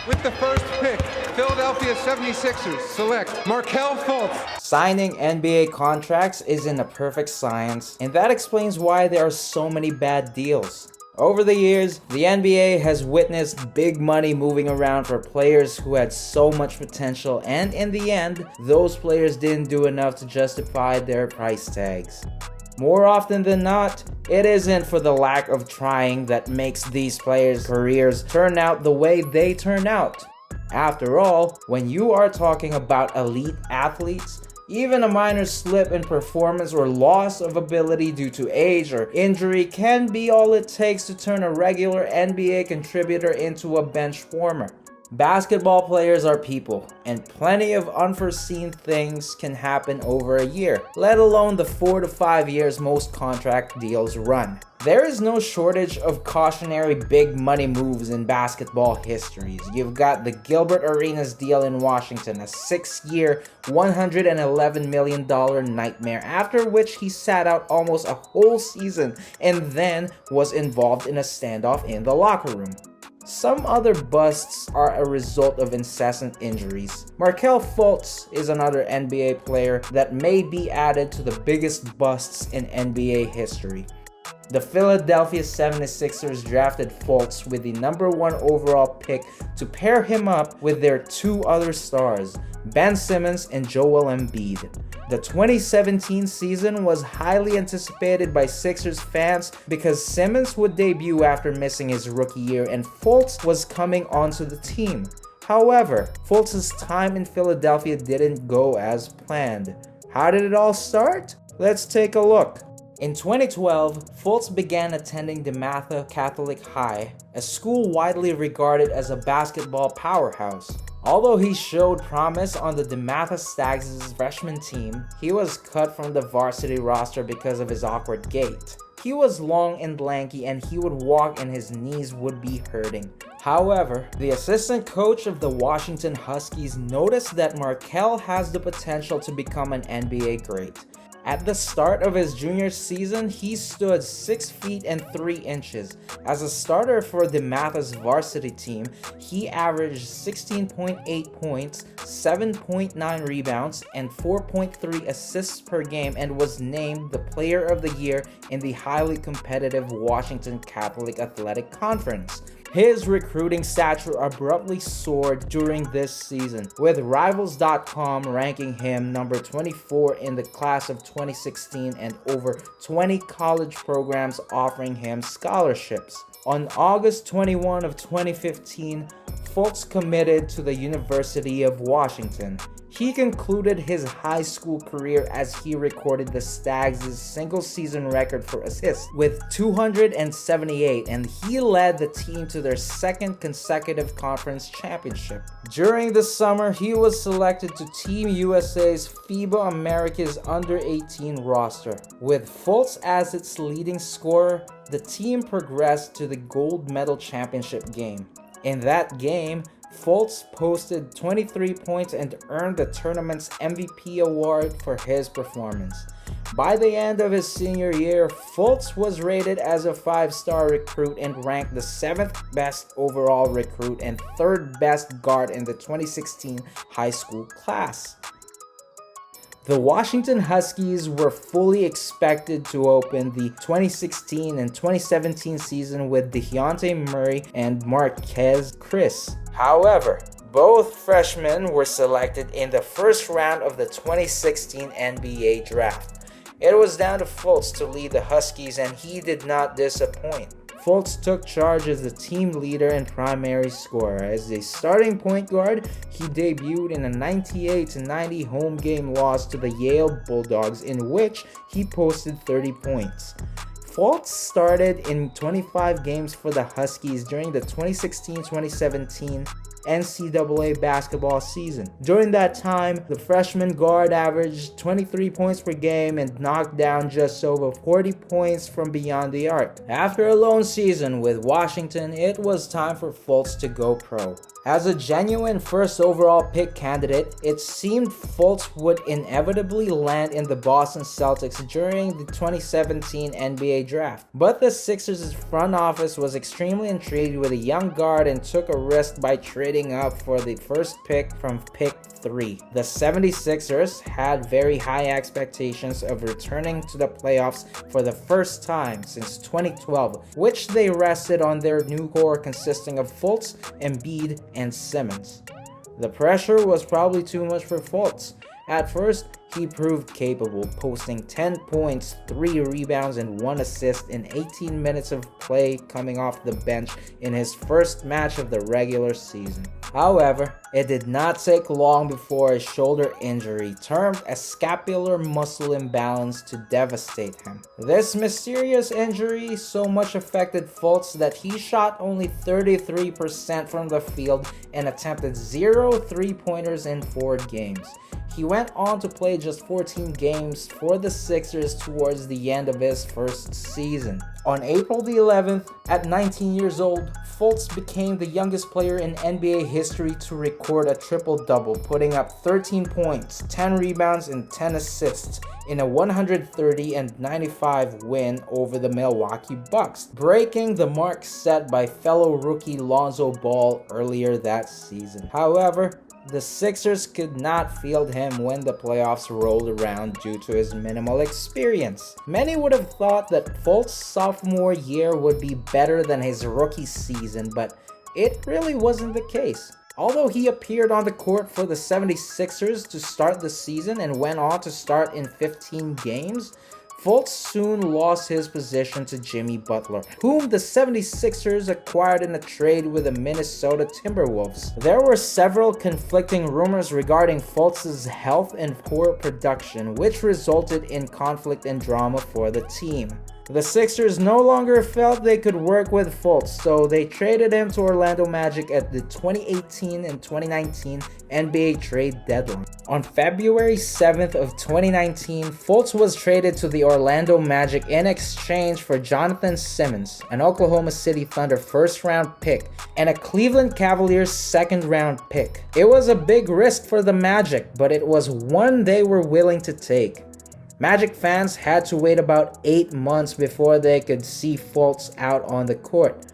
With the first pick, Philadelphia 76ers select Markelle Fultz. Signing NBA contracts isn't a perfect science, and that explains why there are so many bad deals. Over the years, the NBA has witnessed big money moving around for players who had so much potential, and in the end, those players didn't do enough to justify their price tags. More often than not, it isn't for the lack of trying that makes these players' careers turn out the way they turn out. After all, when you are talking about elite athletes, even a minor slip in performance or loss of ability due to age or injury can be all it takes to turn a regular NBA contributor into a bench warmer. Basketball players are people, and plenty of unforeseen things can happen over a year, let alone the 4 to 5 years most contract deals run. There is no shortage of cautionary big money moves in basketball histories. You've got the Gilbert Arenas deal in Washington, a 6-year, $111 million nightmare, after which he sat out almost a whole season and then was involved in a standoff in the locker room. Some other busts are a result of incessant injuries. Markelle Fultz is another NBA player that may be added to the biggest busts in NBA history. The Philadelphia 76ers drafted Fultz with the number 1 overall pick to pair him up with their 2 other stars, Ben Simmons and Joel Embiid. The 2017 season was highly anticipated by Sixers fans because Simmons would debut after missing his rookie year and Fultz was coming onto the team. However, Fultz's time in Philadelphia didn't go as planned. How did it all start? Let's take a look. In 2012, Fultz began attending DeMatha Catholic High, a school widely regarded as a basketball powerhouse. Although he showed promise on the DeMatha Stags' freshman team, he was cut from the varsity roster because of his awkward gait. He was long and lanky and he would walk and his knees would be hurting. However, the assistant coach of the Washington Huskies noticed that Markelle has the potential to become an NBA great. At the start of his junior season, he stood 6 feet and 3 inches. As a starter for DeMatha's varsity team, he averaged 16.8 points, 7.9 rebounds, and 4.3 assists per game and was named the Player of the Year in the highly competitive Washington Catholic Athletic Conference. His recruiting stature abruptly soared during this season, with Rivals.com ranking him number 24 in the class of 2016 and over 20 college programs offering him scholarships. On August 21 of 2015, Fultz committed to the University of Washington. He concluded his high school career as he recorded the Stags' single-season record for assists with 278, and he led the team to their 2nd consecutive conference championship. During the summer, he was selected to Team USA's FIBA Americas Under-18 roster. With Fultz as its leading scorer, the team progressed to the gold medal championship game. In that game, Fultz posted 23 points and earned the tournament's MVP award for his performance. By the end of his senior year, Fultz was rated as a 5-star recruit and ranked the 7th best overall recruit and 3rd best guard in the 2016 high school class. The Washington Huskies were fully expected to open the 2016 and 2017 season with Dejounte Murray and Marquese Chriss. However, both freshmen were selected in the first round of the 2016 NBA draft. It was down to Fultz to lead the Huskies and he did not disappoint. Fultz took charge as the team leader and primary scorer. As a starting point guard, he debuted in a 98-90 home game loss to the Yale Bulldogs in which he posted 30 points. Fultz started in 25 games for the Huskies during the 2016-2017 NCAA basketball season. During that time, the freshman guard averaged 23 points per game and knocked down just over 40 points from beyond the arc. After a lone season with Washington, it was time for Fultz to go pro. As a genuine first overall pick candidate, it seemed Fultz would inevitably land in the Boston Celtics during the 2017 NBA draft. But the Sixers' front office was extremely intrigued with a young guard and took a risk by trading up for the first pick from pick 3. The 76ers had very high expectations of returning to the playoffs for the first time since 2012, which they rested on their new core consisting of Fultz, Embiid, and Simmons. The pressure was probably too much for Fultz. At first, he proved capable, posting 10 points, 3 rebounds, and 1 assist in 18 minutes of play coming off the bench in his first match of the regular season. However, it did not take long before a shoulder injury, termed a scapular muscle imbalance, to devastate him. This mysterious injury so much affected Fultz that he shot only 33% from the field and attempted 0 3-pointers in 4 games. He went on to play just 14 games for the Sixers towards the end of his first season. On April the 11th, at 19 years old, Fultz became the youngest player in NBA history to record a triple-double, putting up 13 points, 10 rebounds, and 10 assists in a 130-95 win over the Milwaukee Bucks, breaking the mark set by fellow rookie Lonzo Ball earlier that season. However, the Sixers could not field him when the playoffs rolled around due to his minimal experience. Many would have thought that Fultz's sophomore year would be better than his rookie season, but it really wasn't the case. Although he appeared on the court for the 76ers to start the season and went on to start in 15 games, Fultz soon lost his position to Jimmy Butler, whom the 76ers acquired in a trade with the Minnesota Timberwolves. There were several conflicting rumors regarding Fultz's health and poor production, which resulted in conflict and drama for the team. The Sixers no longer felt they could work with Fultz, so they traded him to Orlando Magic at the 2018 and 2019 NBA trade deadline. On February 7th of 2019, Fultz was traded to the Orlando Magic in exchange for Jonathan Simmons, an Oklahoma City Thunder first-round pick, and a Cleveland Cavaliers second-round pick. It was a big risk for the Magic, but it was one they were willing to take. Magic fans had to wait about 8 months before they could see Fultz out on the court.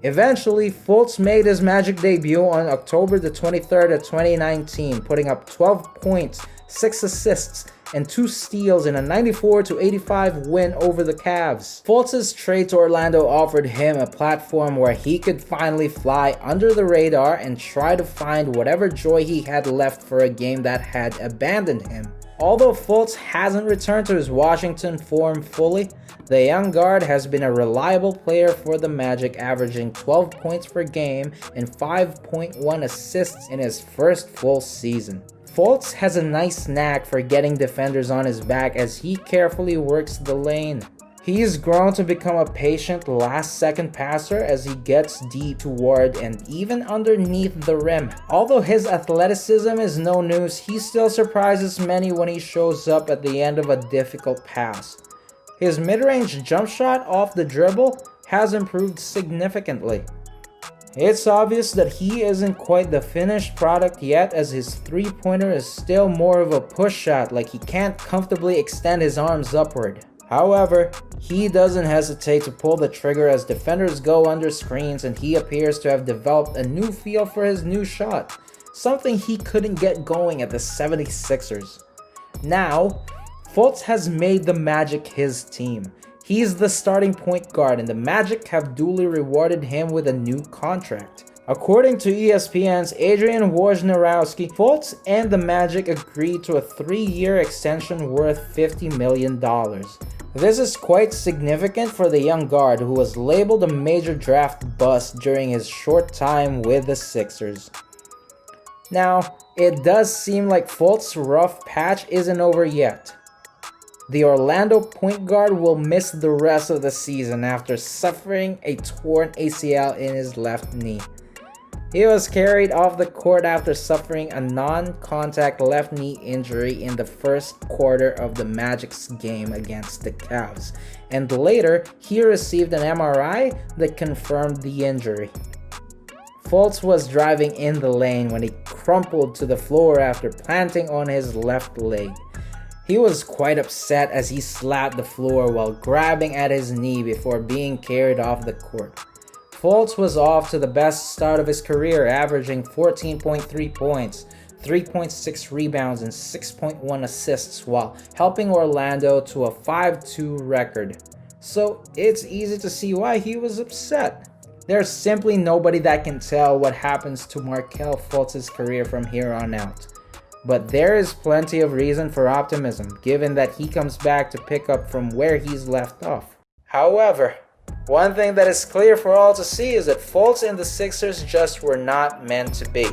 Eventually, Fultz made his Magic debut on October the 23rd of 2019, putting up 12 points, 6 assists, and 2 steals in a 94-85 win over the Cavs. Fultz's trade to Orlando offered him a platform where he could finally fly under the radar and try to find whatever joy he had left for a game that had abandoned him. Although Fultz hasn't returned to his Washington form fully, the young guard has been a reliable player for the Magic, averaging 12 points per game and 5.1 assists in his first full season. Fultz has a nice knack for getting defenders on his back as he carefully works the lane. He's grown to become a patient last-second passer as he gets deep toward and even underneath the rim. Although his athleticism is no news, he still surprises many when he shows up at the end of a difficult pass. His mid-range jump shot off the dribble has improved significantly. It's obvious that he isn't quite the finished product yet, as his three-pointer is still more of a push shot, like he can't comfortably extend his arms upward. However, he doesn't hesitate to pull the trigger as defenders go under screens, and he appears to have developed a new feel for his new shot, something he couldn't get going at the 76ers. Now, Fultz has made the Magic his team. He's the starting point guard, and the Magic have duly rewarded him with a new contract. According to ESPN's Adrian Wojnarowski, Fultz and the Magic agreed to a 3-year extension worth $50 million. This is quite significant for the young guard, who was labeled a major draft bust during his short time with the Sixers. Now, it does seem like Fultz's rough patch isn't over yet. The Orlando point guard will miss the rest of the season after suffering a torn ACL in his left knee. He was carried off the court after suffering a non-contact left knee injury in the first quarter of the Magic's game against the Cavs, and later he received an MRI that confirmed the injury. Fultz was driving in the lane when he crumpled to the floor after planting on his left leg. He was quite upset as he slapped the floor while grabbing at his knee before being carried off the court. Fultz was off to the best start of his career, averaging 14.3 points, 3.6 rebounds, and 6.1 assists while helping Orlando to a 5-2 record. So it's easy to see why he was upset. There's simply nobody that can tell what happens to Markelle Fultz's career from here on out. But there is plenty of reason for optimism, given that he comes back to pick up from where he's left off. However, one thing that is clear for all to see is that Fultz and the Sixers just were not meant to be.